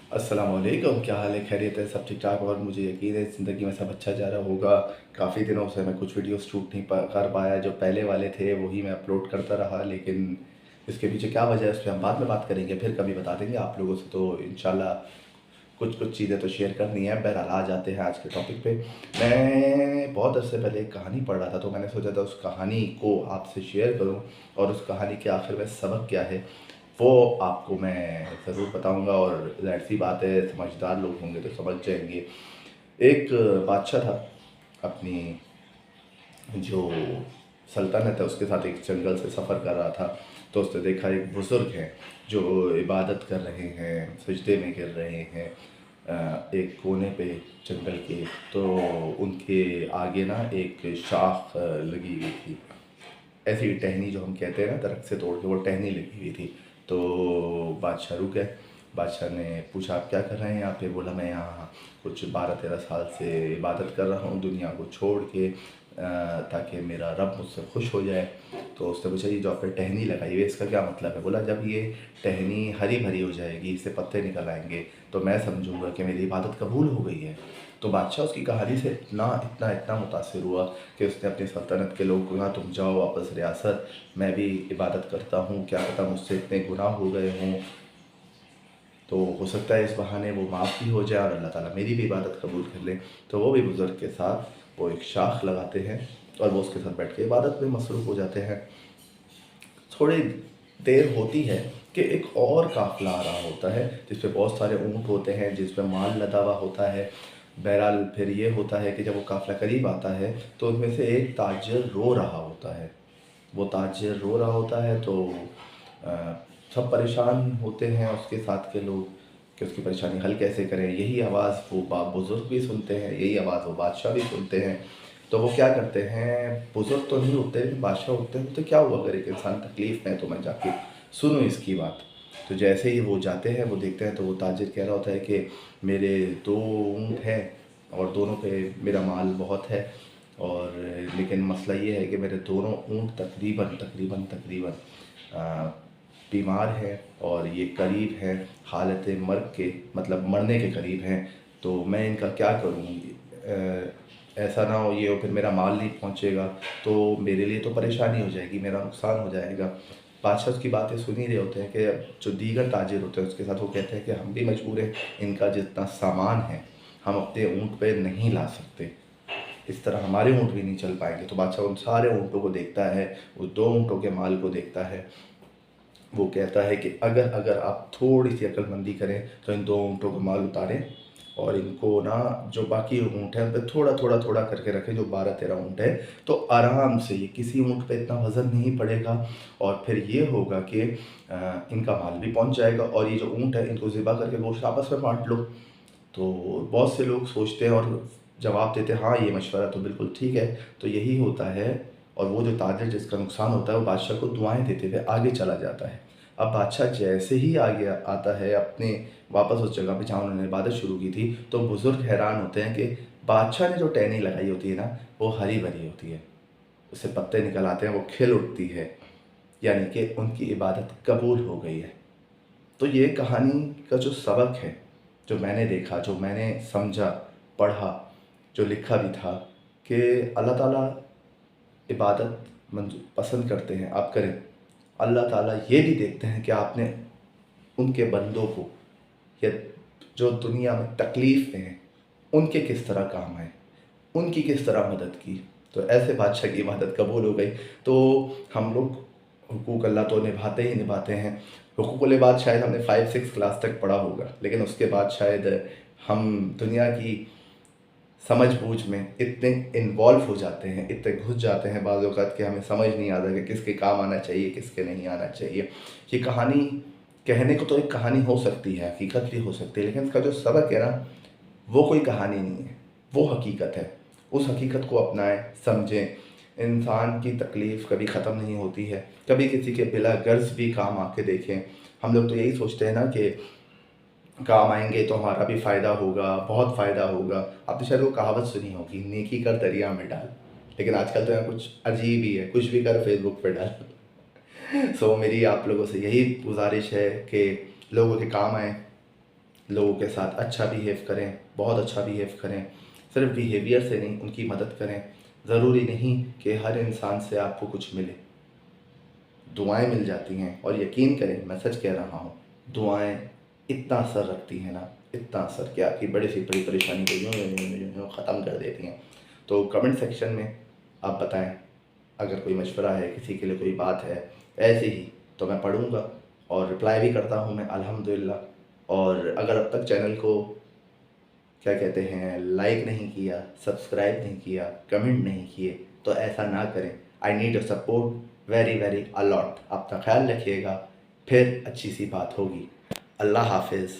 अस्सलाम वालेकुम, क्या हाल है? खैरियत है? सब ठीक ठाक? और मुझे यकीन है ज़िंदगी में सब अच्छा जा रहा होगा। काफ़ी दिनों से मैं कुछ वीडियोस शूट नहीं कर पाया, जो पहले वाले थे वही मैं अपलोड करता रहा, लेकिन इसके पीछे क्या वजह है उस पर हम बाद में बात करेंगे, फिर कभी बता देंगे आप लोगों से। तो इंशाल्लाह कुछ कुछ चीज़ें तो शेयर करनी है। बहरहाल आ जाते हैं आज के टॉपिक पे। मैं बहुत अरसे पहले एक कहानी पढ़ रहा था, तो मैंने सोचा था उस कहानी को आपसे शेयर करूं, और उस कहानी के आखिर में सबक क्या है वो आपको मैं ज़रूर बताऊंगा। और ज़ाहिर सी बात है, समझदार लोग होंगे तो समझ जाएंगे। एक बादशाह था, अपनी जो सल्तनत है उसके साथ एक जंगल से सफ़र कर रहा था। तो उसने देखा एक बुज़ुर्ग हैं जो इबादत कर रहे हैं, सजदे में गिर रहे हैं एक कोने पे जंगल के। तो उनके आगे ना एक शाख लगी हुई थी, ऐसी टहनी जो हम कहते हैं ना दरख्त से तोड़ के, वो टहनी लगी हुई थी। तो बादशाह रुक गए। बादशाह ने पूछा आप क्या कर रहे हैं यहाँ पे? बोला मैं यहाँ कुछ 12-13 साल से इबादत कर रहा हूँ दुनिया को छोड़ के, ताकि मेरा रब मुझसे खुश हो जाए। तो उसने पूछा ये जो आपने टहनी लगाई हुई है इसका क्या मतलब है? बोला जब ये टहनी हरी भरी हो जाएगी, इससे पत्ते निकल आएंगे, तो मैं समझूंगा कि मेरी इबादत कबूल हो गई है। तो बादशाह उसकी कहानी से इतना इतना इतना मुतासिर हुआ कि उसने अपनी सल्तनत के लोगों को कहा तुम जाओ वापस रियासत, मैं भी इबादत करता हूँ, क्या पता मुझसे इतने गुनाह हो गए हों, तो हो सकता है इस बहाने वो माफ़ भी हो जाए और अल्लाह ताला मेरी भी इबादत कबूल कर ले। तो वो भी बुज़ुर्ग के साथ वो एक शाख लगाते हैं और वो उसके साथ बैठ के इबादत में मसरूफ़ हो जाते हैं। थोड़ी देर होती है कि एक और काफ़िला आ रहा होता है जिस पे बहुत सारे ऊँट होते हैं, जिस पे माल लदा हुआ होता है। बहरहाल फिर ये होता है कि जब वो काफ़िला करीब आता है तो उनमें से एक ताजिर रो रहा होता है। वो ताजिर रो रहा होता है तो सब परेशान होते हैं उसके साथ के लोग कि उसकी परेशानी हल कैसे करें। यही आवाज़ वो बुज़ुर्ग भी सुनते हैं, यही आवाज़ वो बादशाह भी सुनते हैं। तो वो क्या करते हैं, बुज़ुर्ग तो नहीं उठते लेकिन बादशाह उठते हैं। तो क्या हुआ अगर एक इंसान तकलीफ़ में है, तो मैं जाके सुनूँ इसकी बात। तो जैसे ही वो जाते हैं, वो देखते हैं तो वो ताजिर कह रहा होता है कि मेरे 2 ऊँट हैं और दोनों पे मेरा माल बहुत है, और लेकिन मसला ये है कि मेरे दोनों ऊँट तकरीबन तकरीबन तकरीबन बीमार हैं और ये करीब हैं हालत मर्ग के, मतलब मरने के करीब हैं। तो मैं इनका क्या करूँ? ऐसा ना हो ये हो फिर मेरा माल नहीं पहुँचेगा तो मेरे लिए तो परेशानी हो जाएगी, मेरा नुकसान हो जाएगा। बादशाह उसकी बातें सुन ही रहे होते हैं कि जो दीगर ताजिर होते हैं उसके साथ, वो कहते हैं कि हम भी मजबूर हैं, इनका जितना सामान है हम अपने ऊँट पे नहीं ला सकते, इस तरह हमारे ऊँट भी नहीं चल पाएंगे। तो बादशाह उन सारे ऊँटों को देखता है, उस 2 ऊँटों के माल को देखता है। वो कहता है कि अगर अगर आप थोड़ी सी अक्लमंदी करें तो इन 2 ऊँटों को माल उतारें और इनको ना जो बाकी ऊँट हैं उन पे थोड़ा थोड़ा थोड़ा करके रखें, जो 12-13 ऊँट है, तो आराम से ये किसी ऊँट पे इतना वज़न नहीं पड़ेगा। और फिर ये होगा कि इनका माल भी पहुंच जाएगा और ये जो ऊँट है इनको ज़िबा करके गोश्त आपस में बांट लो। तो बहुत से लोग सोचते हैं और जवाब देते हैं हाँ ये मशवरा तो बिल्कुल ठीक है। तो यही होता है, और वो जो ताजिर जिसका नुकसान होता है वो बादशाह को दुआएं देते हुए आगे चला जाता है। अब बादशाह जैसे ही आगे आता है अपने वापस उस जगह पे जहाँ उन्होंने इबादत शुरू की थी, तो बुज़ुर्ग हैरान होते हैं कि बादशाह ने जो टहनी लगाई होती है ना, वो हरी भरी होती है, उससे पत्ते निकल आते हैं, वो खिल उठती है, यानी कि उनकी इबादत कबूल हो गई है। तो ये कहानी का जो सबक है, जो मैंने देखा, जो मैंने समझा, पढ़ा, जो लिखा भी था, कि अल्लाह ताला इबादत पसंद करते हैं, आप करें। अल्लाह ताला ये भी देखते हैं कि आपने उनके बंदों को, या जो दुनिया में तकलीफ़ में हैं, उनके किस तरह काम आए, उनकी किस तरह मदद की। तो ऐसे बादशाह की इबादत कबूल हो गई। तो हम लोग हुकूक अल्लाह तो निभाते ही निभाते हैं। हुकूकुल इबाद शायद हमने 5-6 क्लास तक पढ़ा होगा, लेकिन उसके बाद शायद हम दुनिया की समझ बूझ में इतने इन्वॉल्व हो जाते हैं, इतने घुस जाते हैं बाज़ औक़ात कि हमें समझ नहीं आता कि किसके काम आना चाहिए, किसके नहीं आना चाहिए। ये कहानी कहने को तो एक कहानी हो सकती है, हकीकत भी हो सकती है, लेकिन इसका जो सबक है ना, वो कोई कहानी नहीं है, वो हकीकत है। उस हकीकत को अपनाएं, समझें। इंसान की तकलीफ़ कभी ख़त्म नहीं होती है, कभी किसी के बिला गर्ज़ भी काम आके देखें। हम लोग तो यही सोचते हैं ना कि काम आएंगे तो हमारा भी फ़ायदा होगा, बहुत फ़ायदा होगा। आपने शायद वो कहावत सुनी होगी, नेकी कर दरिया में डाल। लेकिन आजकल तो यहाँ कुछ अजीब ही है, कुछ भी कर फेसबुक पे डाल। सो मेरी आप लोगों से यही गुजारिश है कि लोगों के काम आएँ, لوگوں کے ساتھ اچھا بیہیو کریں، بہت اچھا بیہیو کریں، صرف بیہیویئر سے نہیں ان کی مدد کریں. ضروری نہیں کہ ہر انسان سے آپ کو کچھ ملے، دعائیں مل جاتی ہیں. اور یقین کریں میں سچ کہہ رہا ہوں، دعائیں اتنا اثر رکھتی ہیں نا، اتنا اثر کہ آپ کی بڑی سی بڑی پریشانی کو یوں ختم کر دیتی ہیں. تو کمنٹ سیکشن میں آپ بتائیں، اگر کوئی مشورہ ہے، کسی کے لیے کوئی بات ہے ایسی ہی، تو میں پڑھوں گا اور رپلائی بھی کرتا ہوں میں الحمدللہ. اور اگر اب تک چینل کو کیا کہتے ہیں لائک نہیں کیا، سبسکرائب نہیں کیا، کمنٹ نہیں کیے، تو ایسا نہ کریں. I need your support very very allot. اپنا خیال رکھیے گا، پھر اچھی سی بات ہوگی. اللہ حافظ.